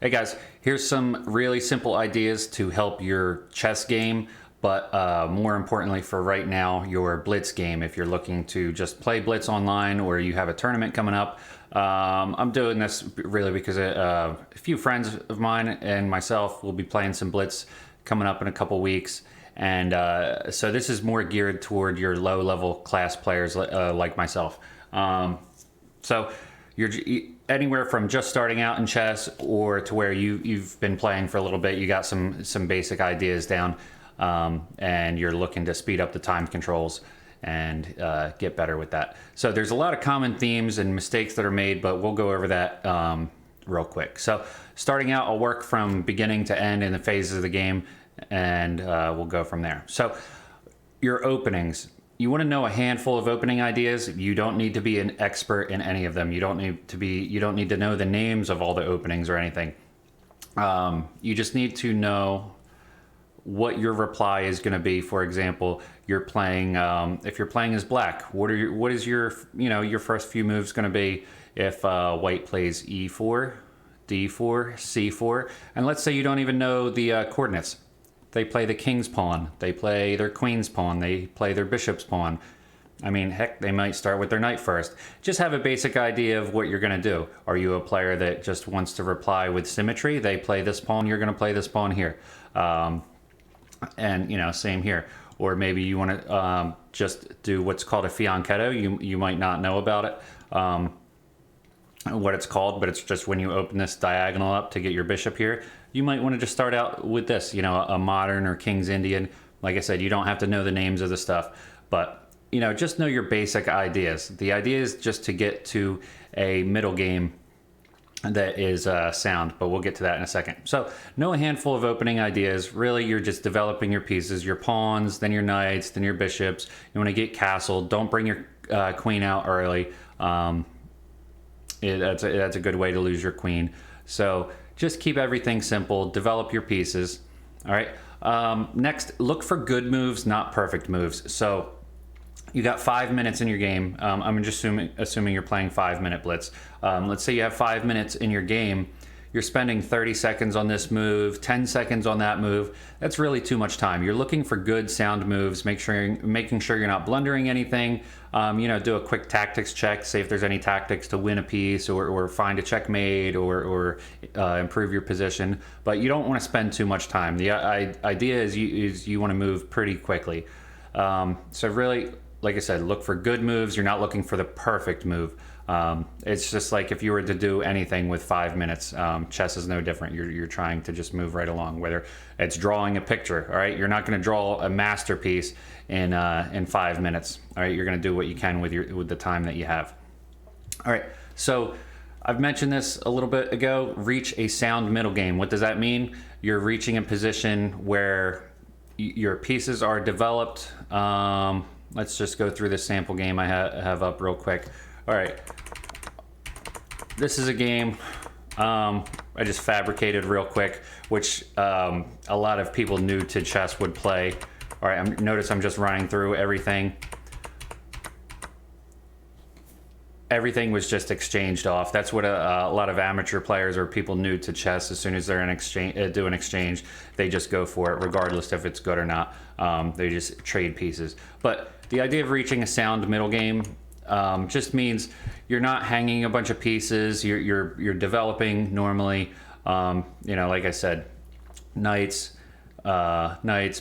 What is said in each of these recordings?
Hey guys, here's some really simple ideas to help your chess game, but more importantly for right now, your Blitz game. If you're looking to just play Blitz online or you have a tournament coming up, I'm doing this really because a few friends of mine and myself will be playing some Blitz coming up in a couple weeks. And so this is more geared toward your low-level class players like myself. So you're anywhere from just starting out in chess or to where you've been playing for a little bit, you got some basic ideas down, and you're looking to speed up the time controls and get better with that. So there's a lot of common themes and mistakes that are made, but we'll go over that real quick. So starting out, I'll work from beginning to end in the phases of the game, and we'll go from there. So your openings. You want to know a handful of opening ideas. You don't need to be an expert in any of them. You don't need to know the names of all the openings or anything. You just need to know what your reply is going to be. For example, you're playing if you're playing as black, what is your your first few moves going to be if white plays e4, d4, c4, and let's say you don't even know the coordinates. They play the king's pawn, they play their queen's pawn, they play their bishop's pawn. I mean, heck, they might start with their knight first. Just have a basic idea of what you're going to do. Are you a player that just wants to reply with symmetry? They play this pawn, you're going to play this pawn here. And, same here. Or maybe you want to just do what's called a fianchetto. You might not know about it, what it's called, but it's just when you open this diagonal up to get your bishop here. You might want to just start out with this, a modern or King's Indian. Like I said, you don't have to know the names of the stuff, but, just know your basic ideas. The idea is just to get to a middle game that is sound, but we'll get to that in a second. So know a handful of opening ideas. Really, you're just developing your pieces, your pawns, then your knights, then your bishops. You want to get castled. Don't bring your queen out early. That's a good way to lose your queen. So just keep everything simple, develop your pieces. All right. Next, look for good moves, not perfect moves. So you got 5 minutes in your game. I'm just assuming you're playing 5-minute Blitz. Let's say you have 5 minutes in your game. You're spending 30 seconds on this move, 10 seconds on that move. That's really too much time. You're looking for good sound moves, making sure you're not blundering anything. Do a quick tactics check, see if there's any tactics to win a piece or find a checkmate or improve your position. But you don't want to spend too much time. The idea is you want to move pretty quickly. So really, like I said, look for good moves. You're not looking for the perfect move. It's just like if you were to do anything with 5 minutes, chess is no different. You're trying to just move right along, whether it's drawing a picture. All right, you're not going to draw a masterpiece in 5 minutes. All right, you're going to do what you can with the time that you have. All right, so I've mentioned this a little bit ago. Reach a sound middle game. What does that mean? You're reaching a position where your pieces are developed. Let's just go through this sample game I have up real quick. All right, this is a game I just fabricated real quick, which a lot of people new to chess would play. All right, notice I'm just running through everything. Everything was just exchanged off. That's what a lot of amateur players or people new to chess, as soon as they're do an exchange, they just go for it, regardless if it's good or not. They just trade pieces. But the idea of reaching a sound middle game just means you're not hanging a bunch of pieces. You're developing normally. Like I said, knights,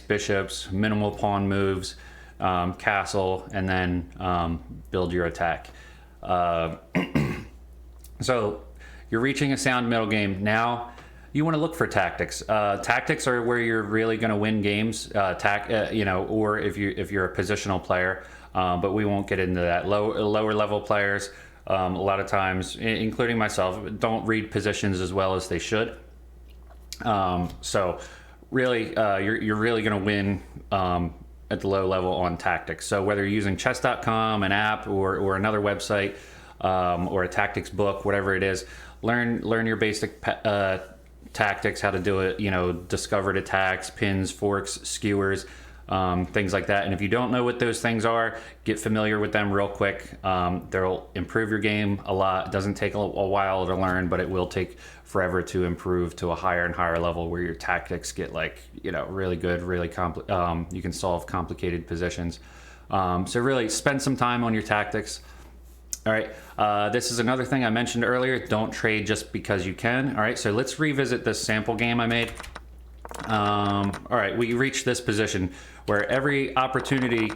bishops, minimal pawn moves, castle, and then build your attack. So you're reaching a sound middle game. Now you want to look for tactics. Tactics are where you're really going to win games. Or if you're a positional player. But we won't get into that. Lower level players, a lot of times, including myself, don't read positions as well as they should. So really, you're really going to win at the low level on tactics. So whether you're using chess.com, an app, or another website, or a tactics book, whatever it is, learn your basic tactics, how to do it. Discovered attacks, pins, forks, skewers. things like that. And if you don't know what those things are, get familiar with them real quick. They'll improve your game a lot. It doesn't take a while to learn, but it will take forever to improve to a higher and higher level where your tactics get like, really good, really you can solve complicated positions. So really spend some time on your tactics. All right, this is another thing I mentioned earlier. Don't trade just because you can. All right, so let's revisit this sample game I made. All right, we reached this position where every opportunity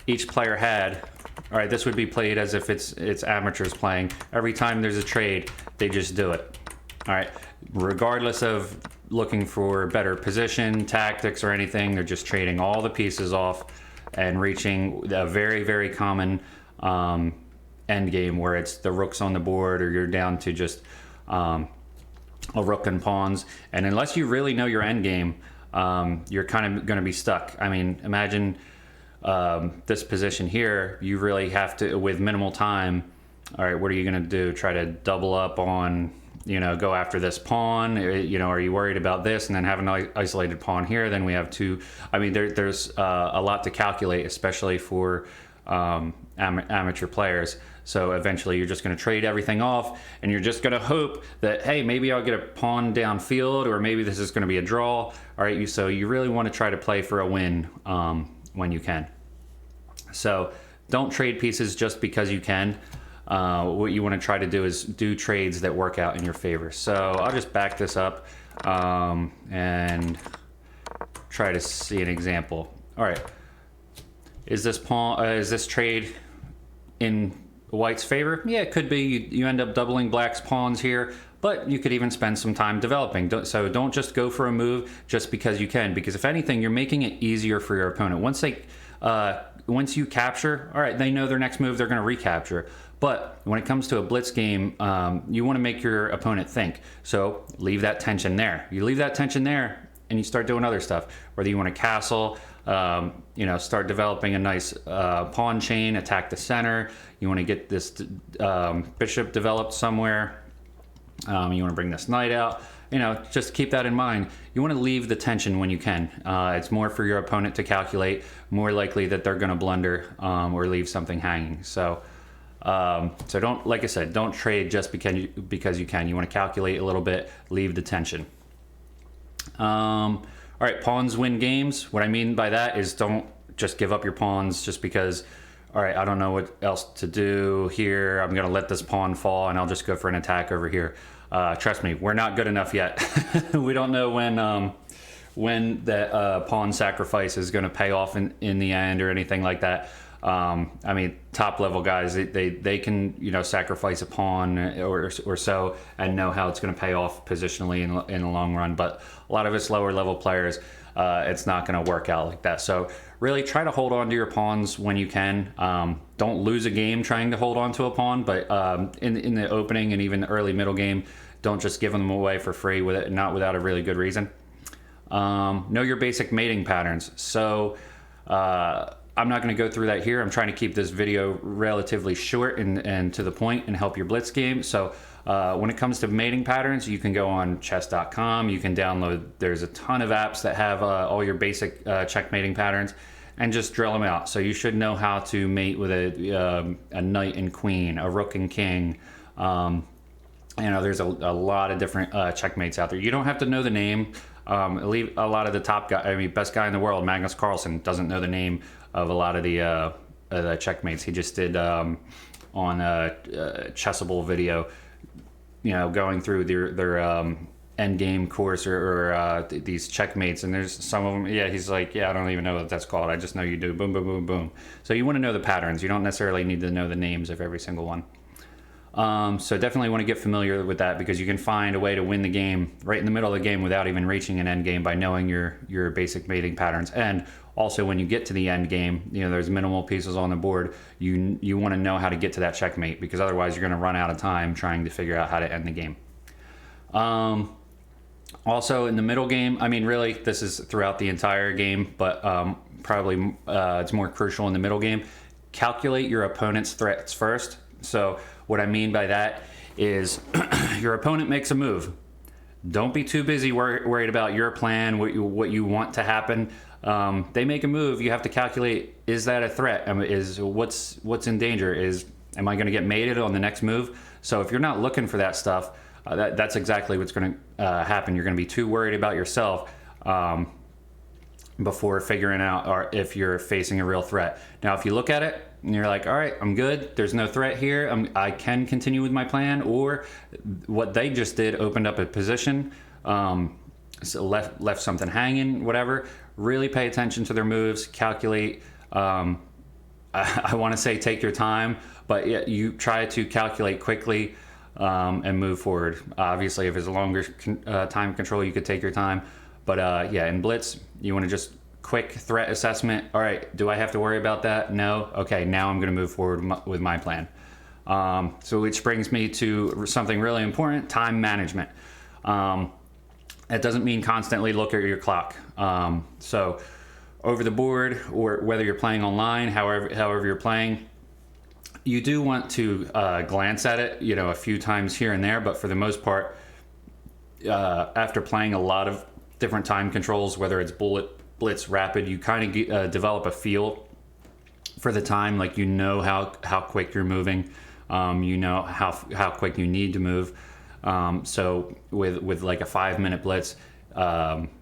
each player had. All right, this would be played as if it's amateurs playing. Every time there's a trade, they just do it. All right, regardless of looking for better position, tactics, or anything, they're just trading all the pieces off and reaching a very, very common end game where it's the rooks on the board, or you're down to just a rook and pawns. And unless you really know your end game, you're kind of going to be stuck. I mean, imagine this position here. You really have to, with minimal time. All right, what are you going to do? Try to double up on, go after this pawn. Are you worried about this and then have an isolated pawn here? Then we have two. I mean, there's a lot to calculate, especially for amateur players. So eventually you're just going to trade everything off, and you're just going to hope that, hey, maybe I'll get a pawn downfield, or maybe this is going to be a draw. All right, so you really want to try to play for a win when you can. So don't trade pieces just because you can. What you want to try to do is do trades that work out in your favor. So I'll just back this up and try to see an example. All right, is this trade in White's favor? Yeah, it could be. You end up doubling Black's pawns here, but you could even spend some time developing. So don't just go for a move just because you can, because if anything, you're making it easier for your opponent. Once you capture, all right, they know their next move they're going to recapture. But when it comes to a blitz game, you want to make your opponent think. So leave that tension there. You leave that tension there, and you start doing other stuff. Whether you want to castle, start developing a nice pawn chain, attack the center. You want to get this bishop developed somewhere. You want to bring this knight out. Just keep that in mind. You want to leave the tension when you can. It's more for your opponent to calculate, more likely that they're going to blunder or leave something hanging. So don't, like I said, don't trade just because you can. You want to calculate a little bit, leave the tension. All right, pawns win games. What I mean by that is don't just give up your pawns just because, all right, I don't know what else to do here. I'm going to let this pawn fall and I'll just go for an attack over here. Trust me, we're not good enough yet. We don't know when that pawn sacrifice is going to pay off in the end or anything like that. I mean, top level guys, they can, sacrifice a pawn or so and know how it's going to pay off positionally in the long run. But a lot of us lower level players, it's not going to work out like that. So really try to hold on to your pawns when you can. Don't lose a game trying to hold on to a pawn, but in the opening and even the early middle game, don't just give them away for free not without a really good reason. Know your basic mating patterns. So I'm not going to go through that here. I'm trying to keep this video relatively short and to the point and help your blitz game. So when it comes to mating patterns, you can go on chess.com. You can download, there's a ton of apps that have all your basic checkmating patterns and just drill them out. So you should know how to mate with a knight and queen, a rook and king. There's a lot of different checkmates out there. You don't have to know the name. A lot of the best guy in the world, Magnus Carlsen, doesn't know the name of a lot of the checkmates. He just did on a Chessable video, going through their end game course or these checkmates, and there's some of them. Yeah, he's like, I don't even know what that's called. I just know you do boom, boom, boom, boom. So you want to know the patterns. You don't necessarily need to know the names of every single one. So definitely want to get familiar with that, because you can find a way to win the game right in the middle of the game without even reaching an end game by knowing your basic mating patterns. And also when you get to the end game, there's minimal pieces on the board. You want to know how to get to that checkmate, because otherwise you're going to run out of time trying to figure out how to end the game. Also in the middle game, I mean, really this is throughout the entire game, but probably it's more crucial in the middle game. Calculate your opponent's threats first. So what I mean by that is your opponent makes a move. Don't be too busy worried about your plan, what you want to happen. They make a move. You have to calculate: is that a threat? Is what's in danger? Am I going to get mated on the next move? So if you're not looking for that stuff, that's exactly what's going to happen. You're going to be too worried about yourself before figuring out or if you're facing a real threat. Now, if you look at it and you're like, all right, I'm good. There's no threat here. I can continue with my plan. Or what they just did opened up a position, so left something hanging, whatever. Really pay attention to their moves, calculate. I want to say take your time, but yeah, you try to calculate quickly and move forward. Obviously, if it's a longer time control, you could take your time. But yeah, in Blitz, you want to just quick threat assessment. All right, do I have to worry about that? No. Okay, now I'm going to move forward with my plan. So which brings me to something really important: time management. That doesn't mean constantly look at your clock. So over the board, or whether you're playing online, however you're playing, you do want to glance at it, a few times here and there. But for the most part, after playing a lot of different time controls, whether it's bullet, blitz, rapid, you kind of develop a feel for the time. Like how quick you're moving, how quick you need to move. So with like a 5-minute blitz,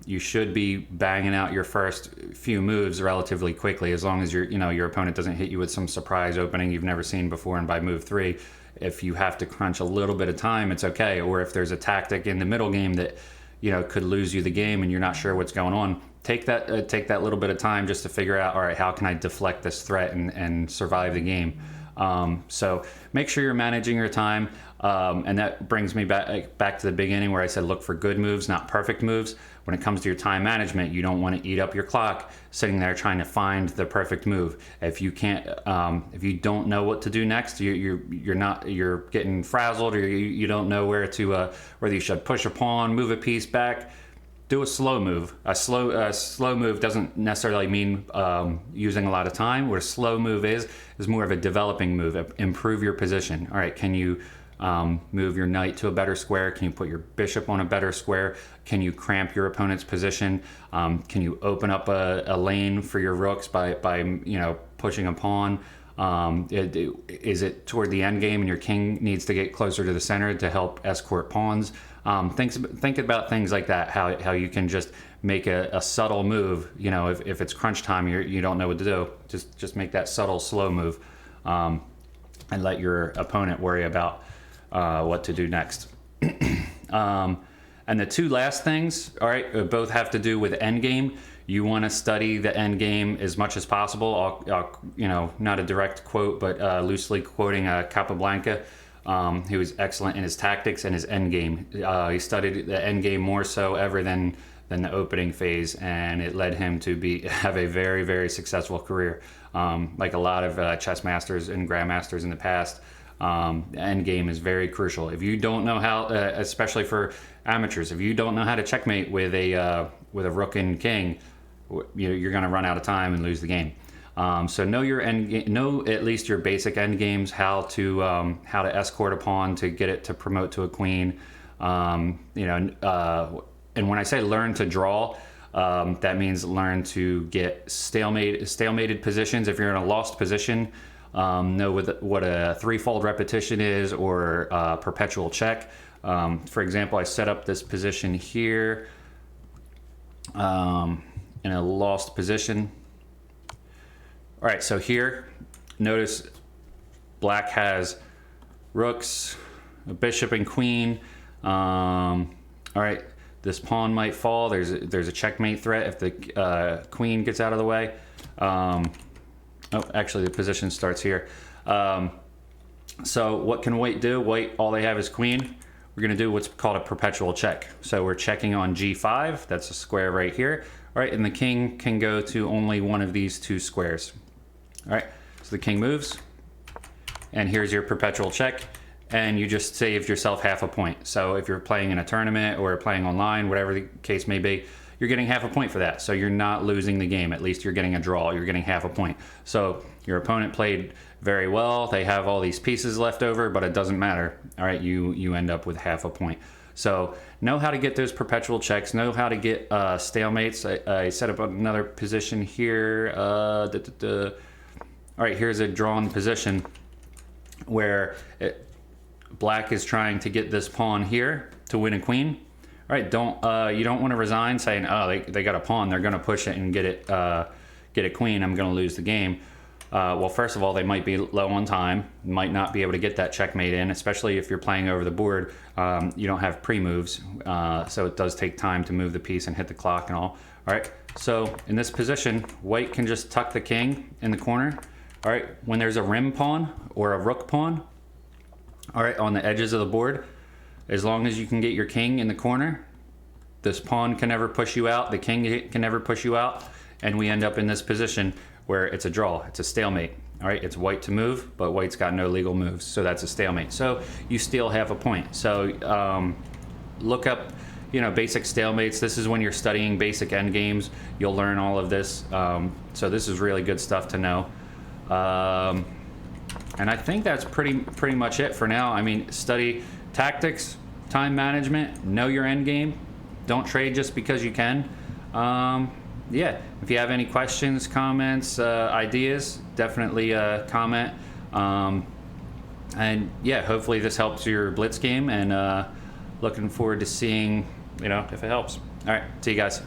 you should be banging out your first few moves relatively quickly, as long as your opponent doesn't hit you with some surprise opening you've never seen before. And by move 3, if you have to crunch a little bit of time, it's okay. Or if there's a tactic in the middle game that could lose you the game and you're not sure what's going on, take that little bit of time just to figure out, all right, how can I deflect this threat and survive the game. So make sure you're managing your time. And that brings me back to the beginning where I said look for good moves, not perfect moves. When it comes to your time management, you don't want to eat up your clock sitting there trying to find the perfect move. If you can't, if you don't know what to do next, you're getting frazzled, or you don't know whether you should push a pawn, move a piece back. Do a slow move. A slow move doesn't necessarily mean using a lot of time. What a slow move is more of a developing move. Improve your position. All right, can you move your knight to a better square? Can you put your bishop on a better square? Can you cramp your opponent's position? Can you open up a lane for your rooks by pushing a pawn? Is it toward the end game and your king needs to get closer to the center to help escort pawns? Think about things like that, how you can just make a subtle move. If it's crunch time, you don't know what to do. Just make that subtle, slow move, and let your opponent worry about what to do next. And the two last things, all right, both have to do with endgame. You want to study the end game as much as possible. I'll not a direct quote, but loosely quoting Capablanca. He was excellent in his tactics and his end game. He studied the end game more so ever than the opening phase, and it led him to have a very, very successful career. Like a lot of chess masters and grandmasters in the past, the end game is very crucial. If you don't know how, especially for amateurs, if you don't know how to checkmate with a rook and king, you're going to run out of time and lose the game. So know your end game, know at least your basic end games, how to escort a pawn to get it to promote to a queen. And when I say learn to draw, that means learn to get stalemated positions. If you're in a lost position, know what a threefold repetition is, or perpetual check. For example, I set up this position here in a lost position. All right, so here, notice black has rooks, a bishop and queen. All right, this pawn might fall. There's a checkmate threat if the queen gets out of the way. Oh, actually, the position starts here. So what can white do? White, all they have is queen. We're going to do what's called a perpetual check. So we're checking on g5. That's a square right here. All right, and the king can go to only one of these two squares. All right, so the king moves, and here's your perpetual check, and you just saved yourself half a point. So if you're playing in a tournament or playing online, whatever the case may be, you're getting half a point for that. So you're not losing the game. At least you're getting a draw. You're getting half a point. So your opponent played very well. They have all these pieces left over, but it doesn't matter. All right, you end up with half a point. So know how to get those perpetual checks, know how to get stalemates. I set up another position here. All right, here's a drawn position where black is trying to get this pawn here to win a queen. All right, you don't want to resign saying, oh, they got a pawn, they're going to push it and get a queen, I'm going to lose the game. Well, first of all, they might be low on time, might not be able to get that checkmate in, especially if you're playing over the board. You don't have pre-moves, so it does take time to move the piece and hit the clock and all. All right, so in this position, white can just tuck the king in the corner. All right, when there's a rim pawn or a rook pawn, all right, on the edges of the board, as long as you can get your king in the corner, this pawn can never push you out, the king can never push you out, and we end up in this position where it's a draw, it's a stalemate. All right, it's white to move, but white's got no legal moves, so that's a stalemate. So you still have a point. So look up, basic stalemates. This is when you're studying basic endgames. You'll learn all of this. So this is really good stuff to know. And I think that's pretty much it for now. I mean, study tactics, time management, know your end game. Don't trade just because you can. Yeah, if you have any questions, comments, ideas, definitely comment. And yeah, hopefully this helps your Blitz game, and looking forward to seeing, if it helps. All right, see you guys.